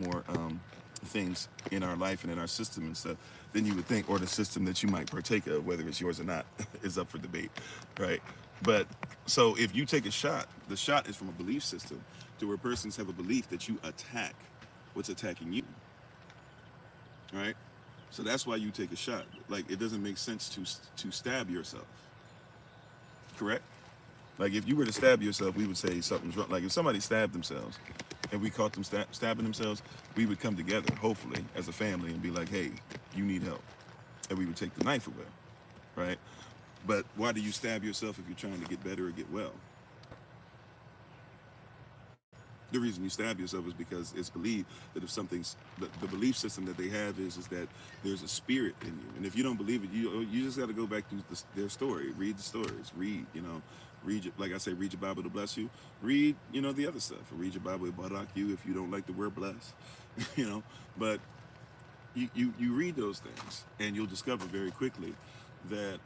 more things in our life and in our system and stuff than you would think, or the system that you might partake of, whether it's yours or not, is up for debate, right? But so if you take a shot, the shot is from a belief system to where persons have a belief that you attack what's attacking you, right? So that's why you take a shot. Like, it doesn't make sense to stab yourself, correct? Like, if you were to stab yourself, we would say something's wrong. Like, if somebody stabbed themselves and we caught them stabbing themselves, we would come together, hopefully, as a family and be like, hey, you need help. And we would take the knife away, right? But why do you stab yourself if you're trying to get better or get well? The reason you stab yourself is because it's believed that if something's, the belief system that they have is that there's a spirit in you. And if you don't believe it, you just got to go back to their story, read the stories, read, like I say, read your Bible to bless you. Read, the other stuff. Read your Bible to barak you if you don't like the word bless, But you read those things, and you'll discover very quickly that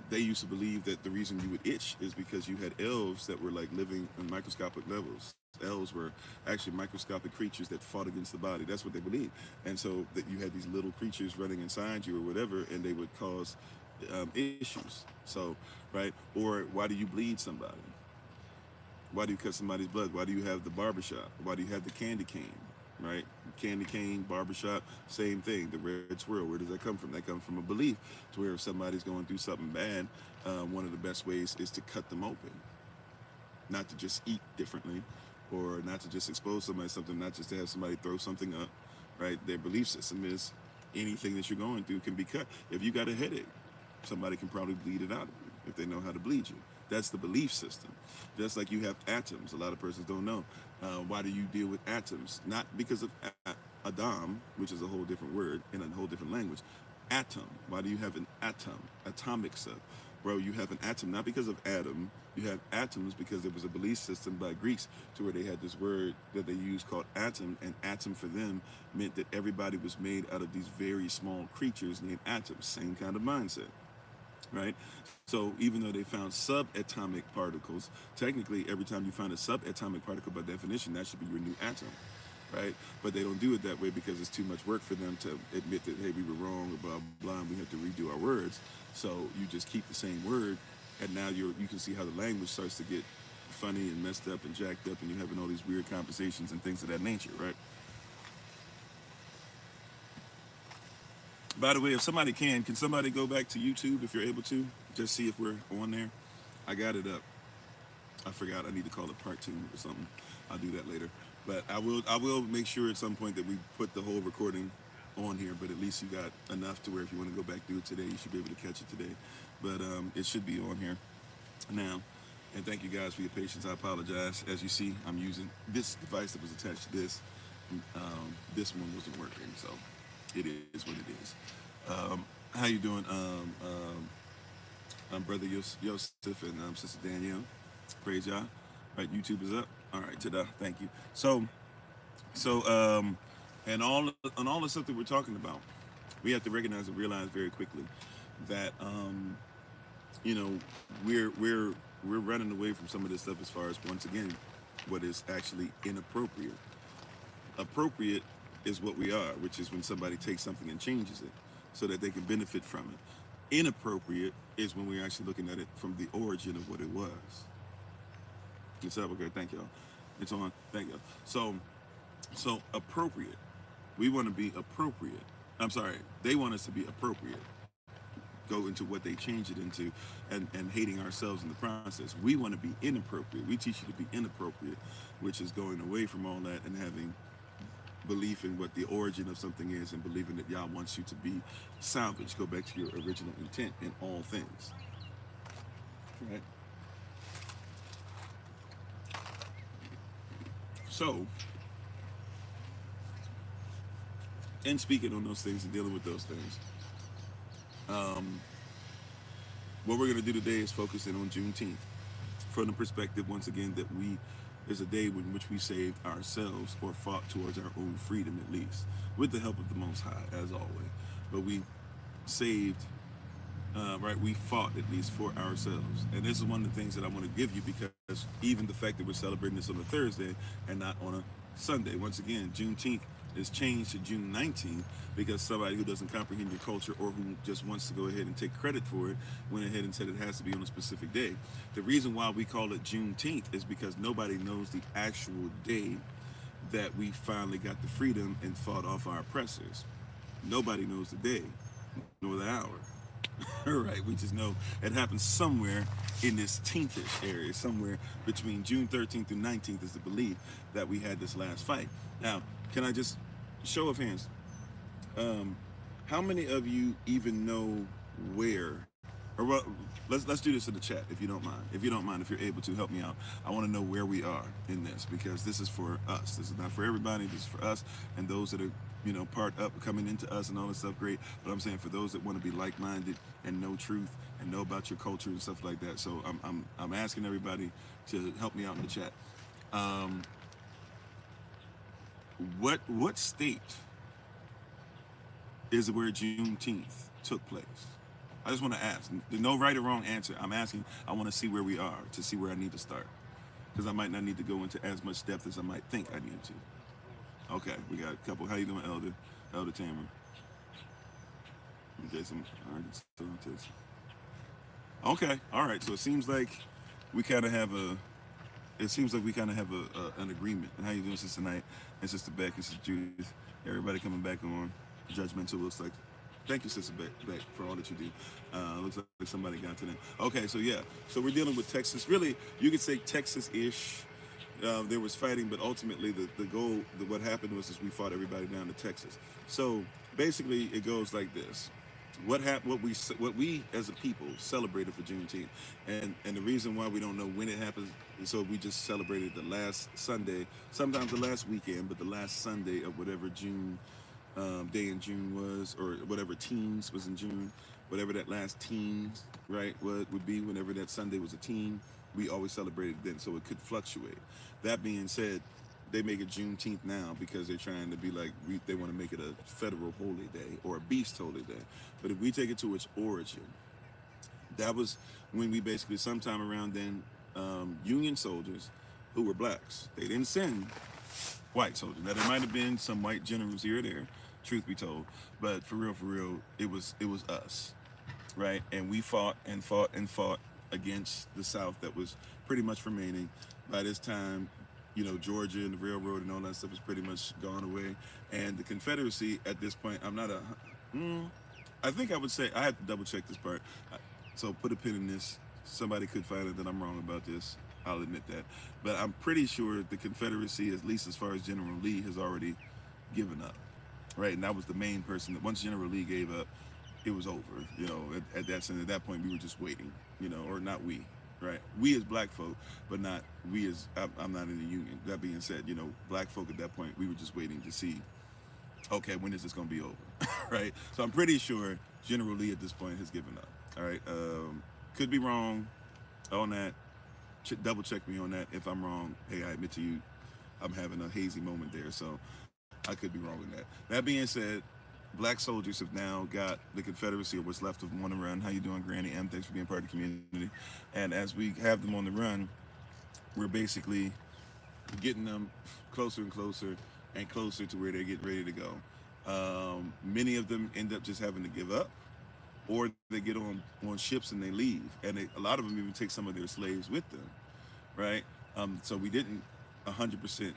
they used to believe that the reason you would itch is because you had elves that were like living in microscopic levels. Elves were actually microscopic creatures that fought against the body. That's what they believed. And so that you had these little creatures running inside you or whatever, and they would cause issues. So, right? Or why do you bleed somebody? Why do you cut somebody's blood? Why do you have the barbershop? Why do you have the candy cane? Right? Candy cane, barbershop, same thing. The red swirl, where does that come from? That comes from a belief to where if somebody's going through something bad, one of the best ways is to cut them open. Not to just eat differently, or not to just expose somebody to something, not just to have somebody throw something up, right? Their belief system is anything that you're going through can be cut. If you got a headache, somebody can probably bleed it out of you if they know how to bleed you. That's the belief system. Just like you have atoms. A lot of persons don't know. Why do you deal with atoms? Not because of Adam, which is a whole different word in a whole different language. Atom. Why do you have an atom? Atomic stuff. Bro, you have an atom, not because of Adam. You have atoms because there was a belief system by Greeks to where they had this word that they used called atom, and atom for them meant that everybody was made out of these very small creatures named atoms. Same kind of mindset, right? So even though they found subatomic particles, technically every time you find a subatomic particle, by definition, that should be your new atom, right? But they don't do it that way because it's too much work for them to admit that, hey, we were wrong, or blah, blah, and we have to redo our words. So you just keep the same word, and now you can see how the language starts to get funny and messed up and jacked up, and you're having all these weird conversations and things of that nature, right? By the way, if somebody can somebody go back to YouTube if you're able to, just see if we're on there? I got it up. I forgot. I need to call it part 2 or something. I'll do that later. But I will make sure at some point that we put the whole recording on here, but at least you got enough to where if you want to go back through it today, you should be able to catch it today. But it should be on here now. And thank you guys for your patience. I apologize. As you see, I'm using this device that was attached to this. This one wasn't working, so it is what it is. How you doing, Brother Yosef and Sister Danielle? Praise y'all. All right, YouTube is up. All right, ta-da. Thank you. So, and all the stuff that we're talking about, we have to recognize and realize very quickly that we're running away from some of this stuff as far as, once again, what is actually inappropriate. Appropriate is what we are, which is when somebody takes something and changes it so that they can benefit from it. Inappropriate is when we're actually looking at it from the origin of what it was. It's up, okay, thank y'all. It's on, thank y'all. So appropriate. We want to be appropriate. I'm sorry, they want us to be appropriate. Go into what they change it into, and hating ourselves in the process. We want to be inappropriate. We teach you to be inappropriate, which is going away from all that and having belief in what the origin of something is, and believing that Yah wants you to be salvaged. Go back to your original intent in all things. Right? So, in speaking on those things and dealing with those things, what we're going to do today is focus in on Juneteenth from the perspective, once again, that is a day in which we saved ourselves, or fought towards our own freedom, at least, with the help of the Most High, as always. But we saved, we fought at least for ourselves. And this is one of the things that I want to give you, because even the fact that we're celebrating this on a Thursday and not on a Sunday, once again, Juneteenth is changed to June 19th because somebody who doesn't comprehend your culture or who just wants to go ahead and take credit for it went ahead and said it has to be on a specific day. The reason why we call it Juneteenth is because nobody knows the actual day that we finally got the freedom and fought off our oppressors. Nobody knows the day nor the hour. Right, we just know it happened somewhere in this 10th-ish area, somewhere between June 13th through 19th is the belief that we had this last fight. Now, can I just show of hands? How many of you even know where? Or well, let's do this in the chat if you don't mind. If you don't mind, if you're able to help me out, I want to know where we are in this because this is for us. This is not for everybody. This is for us and those that are part up coming into us and all this stuff. Great, but I'm saying for those that want to be like-minded and know truth and know about your culture and stuff like that. So I'm asking everybody to help me out in the chat. What state is where Juneteenth took place? I just want to ask. There's no right or wrong answer. I'm asking. I want to see where we are to see where I need to start because I might not need to go into as much depth as I might think I need to. Okay, we got a couple. How you doing, Elder Tamer? Okay, okay, all right. So it seems like we kind of have a. It seems like we kind of have an agreement. And how you doing, Sister Knight and Sister Beck and Sister Judith? Everybody coming back on. Judgmental looks like. Thank you, Sister Beck, for all that you do. Looks like somebody got to them. Okay, so yeah, so we're dealing with Texas. Really, you could say Texas-ish. There was fighting, but ultimately the goal, what happened was we fought everybody down to Texas. So basically, it goes like this: what we as a people celebrated for Juneteenth, and the reason why we don't know when it happens is so we just celebrated the last Sunday, sometimes the last weekend, but the last Sunday of whatever June day in June was, or whatever teens was in June, whatever that last teens right would be, whenever that Sunday was a teen. We always celebrated then, so it could fluctuate. That being said, they make it Juneteenth now because they're trying to be like, they want to make it a federal holy day or a beast holy day. But if we take it to its origin, that was when we basically, sometime around then, Union soldiers who were blacks, they didn't send white soldiers. Now, there might have been some white generals here or there, truth be told, but for real, it was us, right? And we fought and fought and fought against the South that was pretty much remaining. By this time, Georgia and the railroad and all that stuff is pretty much gone away. And the Confederacy at this point, I think I would say, I have to double check this part. So put a pin in this. Somebody could find it that I'm wrong about this. I'll admit that. But I'm pretty sure the Confederacy, at least as far as General Lee, has already given up, right? And that was the main person that once General Lee gave up, it was over, at that point, we were just waiting, or not we, right? We as black folk, but not we as, I'm not in the union. That being said, black folk at that point, we were just waiting to see, okay, when is this going to be over, right? So I'm pretty sure General Lee at this point has given up, all right? Could be wrong on that. Double check me on that. If I'm wrong, hey, I admit to you, I'm having a hazy moment there, so I could be wrong in that. That being said, black soldiers have now got the Confederacy, or what's left of them, on the run. How you doing, Granny M? Thanks for being part of the community. And as we have them on the run, we're basically getting them closer and closer and closer to where they're getting ready to go. Many of them end up just having to give up, or they get on ships and they leave. And a lot of them even take some of their slaves with them, right? So we didn't 100%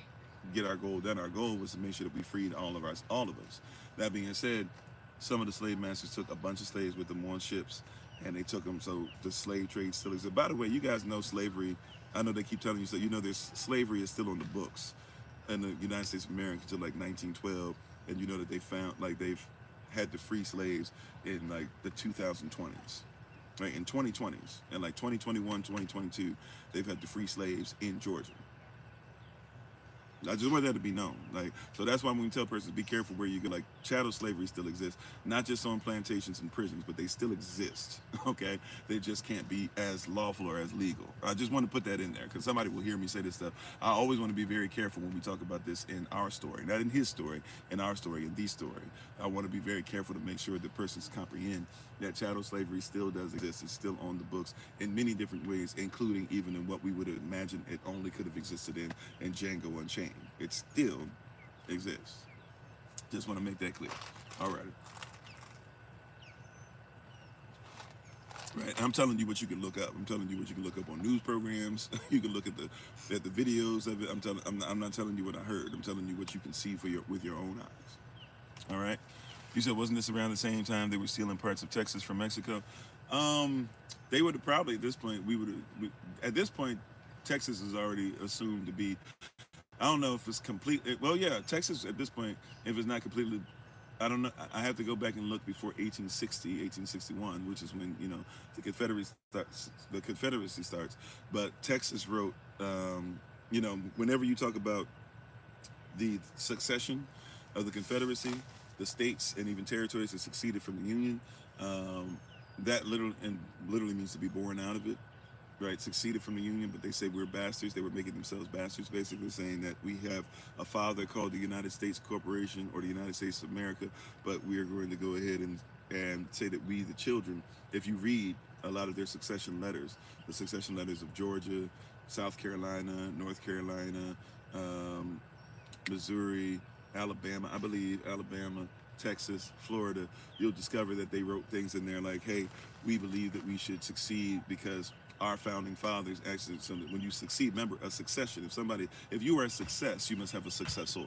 get our goal done. Our goal was to make sure that we freed all of us. That being said, some of the slave masters took a bunch of slaves with them on ships, and they took them, so the slave trade still exists. By the way, you guys know slavery. I know they keep telling you, so there's slavery is still on the books in the United States of America until like 1912, and that they found, like, they've had to free slaves in like the 2020s, right? In 2020s, and like 2021, 2022, they've had to free slaves in Georgia. I just want that to be known. So that's why when we tell persons, be careful where you go. Like, chattel slavery still exists, not just on plantations and prisons, but they still exist, okay? They just can't be as lawful or as legal. I just want to put that in there because somebody will hear me say this stuff. I always want to be very careful when we talk about this in our story, not in his story, in our story, in the story. I want to be very careful to make sure that persons comprehend that chattel slavery still does exist. It's still on the books in many different ways, including even in what we would imagine it only could have existed in Django Unchained. It still exists. Just want to make that clear. All right. Right. I'm telling you what you can look up. I'm telling you what you can look up on news programs. You can look at the videos of it. I'm not telling you what I heard. I'm telling you what you can see with your own eyes. All right. You said, wasn't this around the same time they were stealing parts of Texas from Mexico? They would have probably, at this point, at this point, Texas is already assumed to be, I don't know if it's complete. Well, yeah, Texas at this point, if it's not completely, I don't know. I have to go back and look before 1861, which is when, the Confederacy starts. But Texas wrote, whenever you talk about the succession of the Confederacy, the states and even territories that succeeded from the Union, that literally means to be born out of it, right? Succeeded from the Union, but they say we're bastards. They were making themselves bastards, basically saying that we have a father called the United States Corporation or the United States of America, but we are going to go ahead and say that we, the children, if you read a lot of their succession letters, the succession letters of Georgia, South Carolina, North Carolina, Missouri, Alabama, I believe, Texas, Florida, you'll discover that they wrote things in there like, hey, we believe that we should succeed because our founding fathers actually, so when you succeed, remember, a succession. If you are a success, you must have a successor.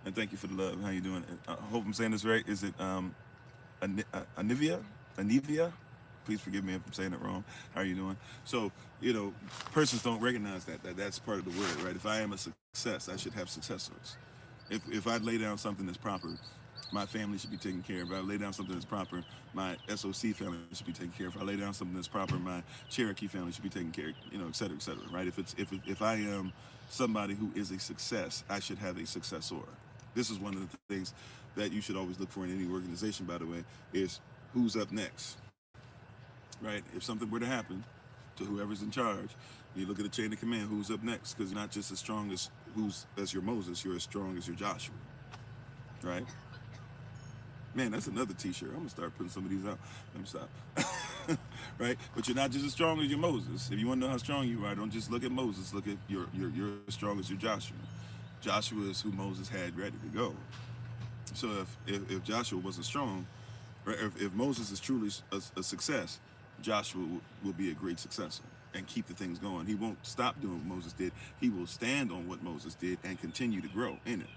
And thank you for the love. How you doing? I hope I'm saying this right. Is it Anivia? Please forgive me if I'm saying it wrong. How are you doing? So, persons don't recognize that's part of the word, right? If I am a success, I should have successors. If I lay down something that's proper, my family should be taken care of. If I lay down something that's proper, my SOC family should be taken care of. If I lay down something that's proper, my Cherokee family should be taken care of, et cetera, right? If I am somebody who is a success, I should have a successor. This is one of the things that you should always look for in any organization, by the way, is who's up next, right? If something were to happen to whoever's in charge, you look at the chain of command, who's up next? Because you're not just as strong as your Moses, you're as strong as your Joshua, right? Man, that's another t-shirt. I'm gonna start putting some of these out. Let me stop. Right? But you're not just as strong as your Moses. If you want to know how strong you are, don't just look at Moses. Look at you're as strong as your Joshua. Joshua is who Moses had ready to go. So if Joshua wasn't strong, right, if Moses is truly a success, Joshua will be a great successor and keep the things going. He won't stop doing what Moses did. He will stand on what Moses did and continue to grow in it,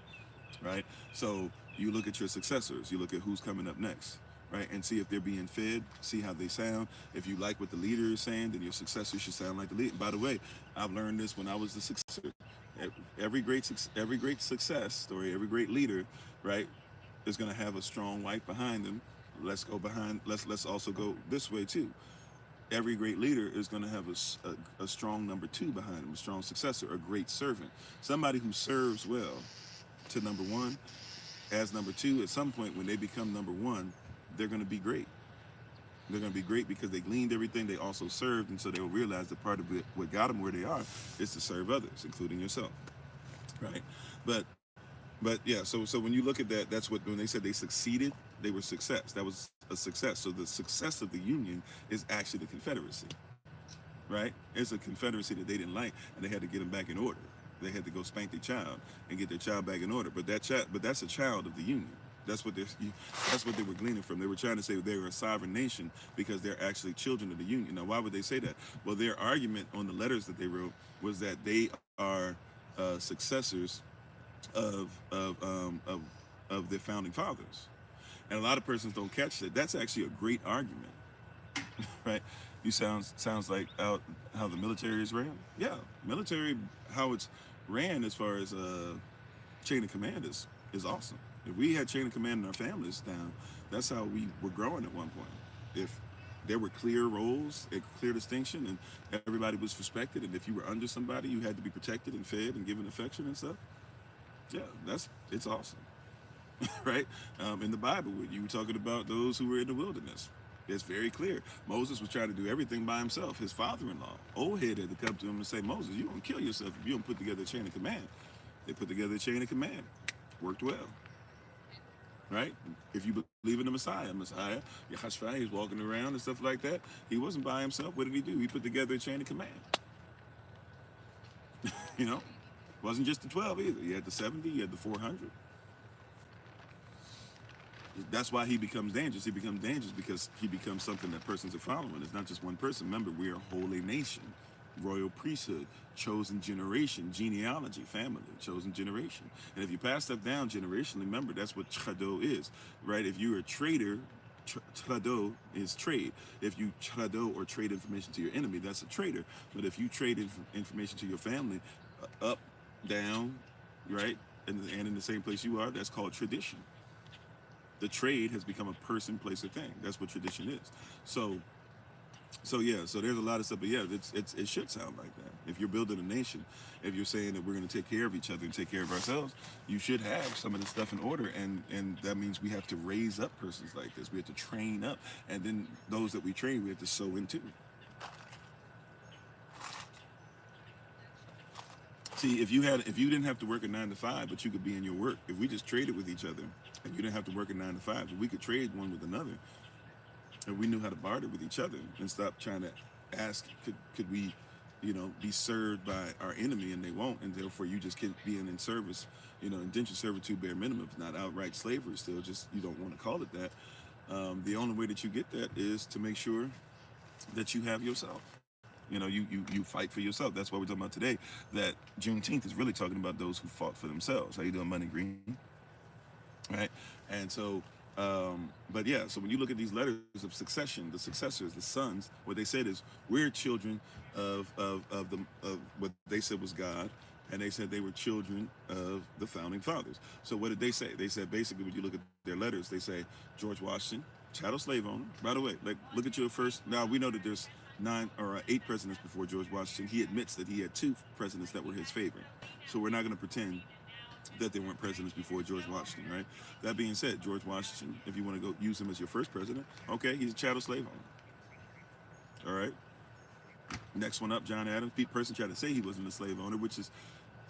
right? So you look at your successors, you look at who's coming up next, right? And see if they're being fed, see how they sound. If you like what the leader is saying, then your successor should sound like the leader. By the way, I've learned this when I was the successor. Every great success story, every great leader, right, is going to have a strong wife behind them. Let's also go this way too. Every great leader is going to have a strong number two behind him, a strong successor, a great servant, somebody who serves well to number one. As number two, at some point when they become number one, they're going to be great. They're going to be great because they gleaned everything. They also served, and so they'll realize that part of what got them where they are is to serve others, including yourself, right? But yeah. So when you look at that, that's when they said they succeeded, they were success. That was a success. So the success of the Union is actually the Confederacy, right? It's a Confederacy that they didn't like, and they had to get them back in order. They had to go spank their child and get their child back in order. But that's a child of the Union. That's what they were gleaning from. They were trying to say they were a sovereign nation because they're actually children of the Union. Now, why would they say that? Well, their argument on the letters that they wrote was that they are successors of their founding fathers. And a lot of persons don't catch that. That's actually a great argument, right? You sounds like how the military is ran. Yeah, military, how it's ran as far as chain of command is awesome. If we had chain of command in our families down, that's how we were growing at one point. If there were clear roles, a clear distinction, and everybody was respected, and if you were under somebody, you had to be protected and fed and given affection and stuff. Yeah, it's awesome, right? In the Bible, when you were talking about those who were in the wilderness, it's very clear. Moses was trying to do everything by himself. His father-in-law, old head, had to come to him and say, Moses, you're going to kill yourself if you don't put together a chain of command. They put together a chain of command. Worked well, right? If you believe in the Messiah, Yahashua, he's walking around and stuff like that. He wasn't by himself. What did he do? He put together a chain of command. It wasn't just the 12 either. You had the 70, you had the 400. That's why he becomes dangerous. He becomes dangerous because he becomes something that persons are following. It's not just one person. Remember, we are a holy nation, royal priesthood, chosen generation, genealogy, family, chosen generation. And if you pass stuff down generationally, remember, that's what trado is, right? If you're a trader, trado is trade. If you trado or trade information to your enemy, that's a trader. But if you trade information to your family, up, down, right, and in the same place you are, that's called tradition. The trade has become a person, place, or thing. That's what tradition is. So yeah, so there's a lot of stuff, but yeah, it should sound like that. If you're building a nation, if you're saying that we're going to take care of each other and take care of ourselves, you should have some of this stuff in order, and that means we have to raise up persons like this. We have to train up, and then those that we train, we have to sow into. See, if you didn't have to work a 9 to 5, but you could be in your work. If we just traded with each other, and you didn't have to work a 9 to 5, so we could trade one with another, and we knew how to barter with each other and stop trying to ask, could we, be served by our enemy, and they won't, and therefore you just keep being in service, indentured servitude, bare minimum, if not outright slavery. Still, just you don't want to call it that. The only way that you get that is to make sure that you have yourself. You fight for yourself. That's why we're talking about today. That Juneteenth is really talking about those who fought for themselves. How you doing, Money Green? Right, and so. But yeah, so when you look at these letters of succession, the successors, the sons, what they said is we're children of what they said was God, and they said they were children of the founding fathers. So what did they say? They said basically, when you look at their letters, they say George Washington, chattel slave owner. By the way, like look at your first. Now we know that there's 9 or 8 presidents before George Washington. He admits that he had 2 presidents that were his favorite. So we're not going to pretend that there weren't presidents before George Washington, right? That being said, George Washington, if you want to go use him as your first president, okay, he's a chattel slave owner. All right. Next one up, John Adams. Pete Person tried to say he wasn't a slave owner, which is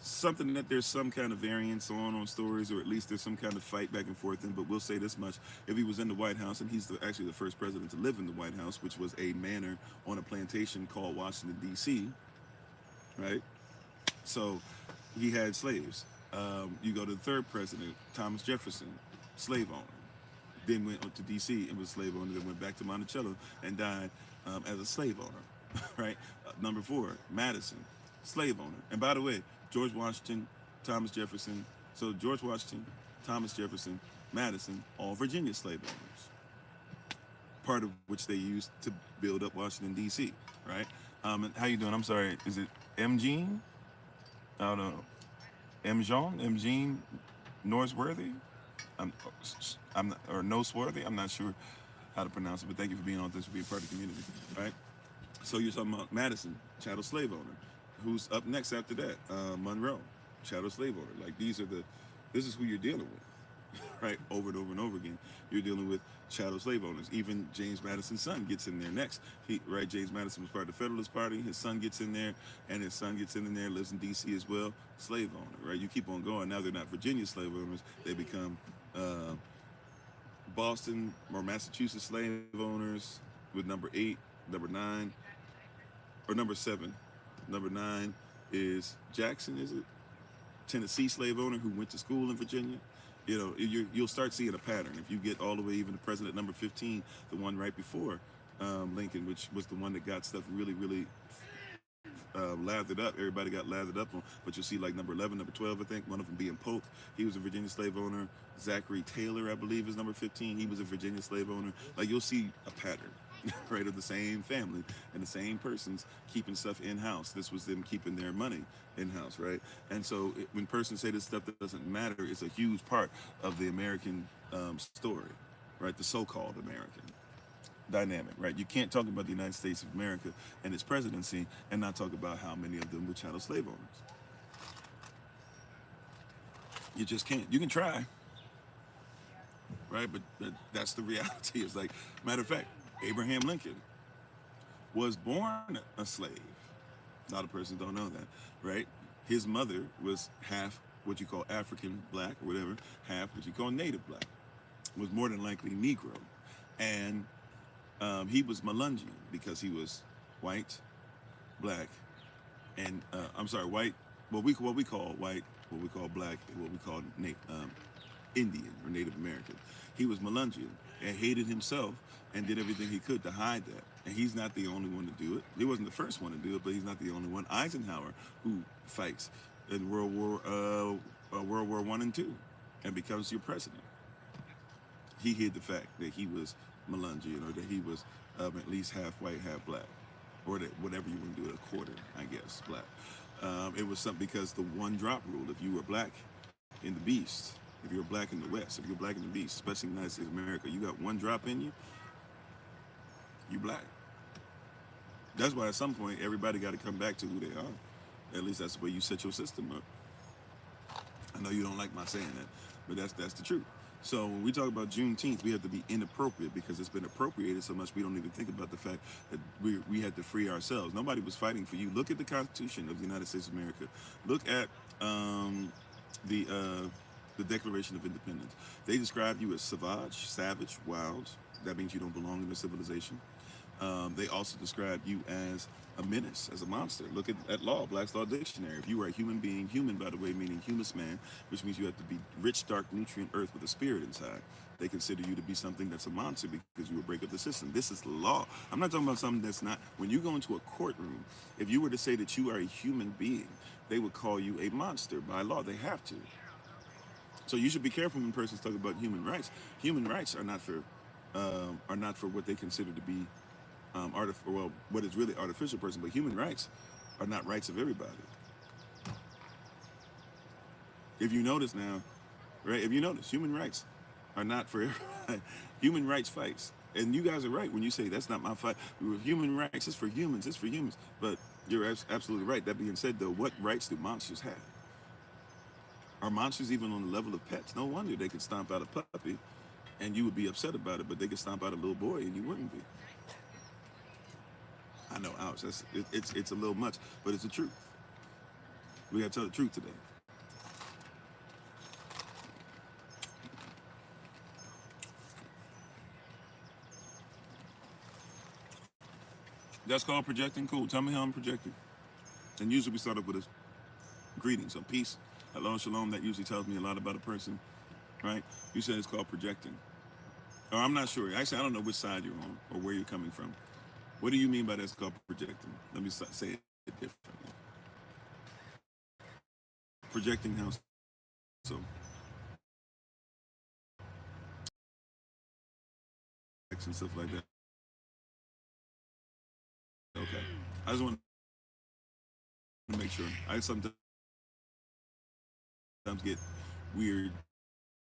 something that there's some kind of variance on stories, or at least there's some kind of fight back and forth in. But we'll say this much: if he was in the White House, and he's actually the first president to live in the White House, which was a manor on a plantation called Washington, D.C., right? So he had slaves. You go to the third president, Thomas Jefferson, slave owner. Then went to D.C. and was a slave owner. Then went back to Monticello and died as a slave owner, right? Number 4, Madison, slave owner. And by the way, George Washington, Thomas Jefferson. So George Washington, Thomas Jefferson, Madison, all Virginia slave owners. Part of which they used to build up Washington, D.C., right? And how you doing? I'm sorry. Is it M. Jean? I don't know. M. Jean Norsworthy? I'm not, or Noseworthy? I'm not sure how to pronounce it, but thank you for being on this, for being part of the community, right? So you're talking about Madison, chattel slave owner. Who's up next after that? Monroe, chattel slave owner. Like this is who you're dealing with, right? Over and over and over again. You're dealing with chattel slave owners. Even James Madison's son gets in there next. James Madison was part of the Federalist Party. His son gets in there, and his son gets in there, lives in D.C. as well. Slave owner, right? You keep on going. Now they're not Virginia slave owners. They become Boston or Massachusetts slave owners with number 8, number 9, or number 7. Number 9 is Jackson, is it? Tennessee slave owner who went to school in Virginia. You'll start seeing a pattern. If you get all the way even to president number 15, the one right before Lincoln, which was the one that got stuff really, really lathered up. Everybody got lathered up on. But you'll see like number 11, number 12, I think, one of them being Polk. He was a Virginia slave owner. Zachary Taylor, I believe, is number 15. He was a Virginia slave owner. Like you'll see a pattern, right, of the same family and the same persons keeping stuff in-house. This was them keeping their money in-house, right? And so when persons say this stuff that doesn't matter, it's a huge part of the American story, right? The so-called American dynamic, right? You can't talk about the United States of America and its presidency and not talk about how many of them were chattel slave owners. You just can't. You can try, right? But that's the reality. It's like, matter of fact, Abraham Lincoln was born a slave. A lot of persons don't know that, right? His mother was half what you call African black or whatever, half what you call native black, was more than likely Negro. And he was Melungeon because he was white, black, and white, what we call white, what we call black, and what we call Indian or Native American. He was Melungeon and hated himself and did everything he could to hide that. And he's not the only one to do it. He wasn't the first one to do it, but he's not the only one. Eisenhower, who fights in World War I and II, and becomes your president. He hid the fact that he was Melungeon, or that he was at least half white, half black, or that whatever you want to do, a quarter, I guess, black. It was something because the one drop rule. If you were black in the beast, if you're black in the West, if you're black in the beast, especially in the United States of America, you got one drop in you, you black. That's why at some point everybody got to come back to who they are. At least that's the way you set your system up. I know you don't like my saying that, but that's the truth. So when we talk about Juneteenth, we have to be inappropriate because it's been appropriated so much we don't even think about the fact that we had to free ourselves. Nobody was fighting for you. Look at the Constitution of the United States of America. Look at the Declaration of Independence. They describe you as savage, wild. That means you don't belong in the civilization. They also describe you as a menace, as a monster. Look at law, Black's Law Dictionary. If you were a human being, human, by the way, meaning humus man, which means you have to be rich, dark, nutrient earth with a spirit inside. They consider you to be something that's a monster because you would break up the system. This is law. I'm not talking about something that's not. When you go into a courtroom, if you were to say that you are a human being, they would call you a monster by law. They have to. So you should be careful when persons talk about human rights. Human rights are not for what they consider to be what is really artificial person, but human rights are not rights of everybody. If you notice now, right? If you notice, human rights are not for everybody. Human rights fights, and you guys are right when you say that's not my fight. Human rights is for humans. It's for humans. But you're absolutely right. That being said, though, what rights do monsters have? Are monsters even on the level of pets? No wonder they could stomp out a puppy, and you would be upset about it, but they could stomp out a little boy, and you wouldn't be. I know, ouch. It's a little much, but it's the truth. We gotta tell the truth today. That's called projecting. Cool. Tell me how I'm projecting. And usually we start off with a greeting. So peace, hello, shalom. That usually tells me a lot about a person, right? You said it's called projecting. Or I'm not sure. Actually, I don't know which side you're on or where you're coming from. What do you mean by that's called projecting? Let me say it differently. Projecting how so? And stuff like that. Okay. I just want to make sure. I sometimes get weird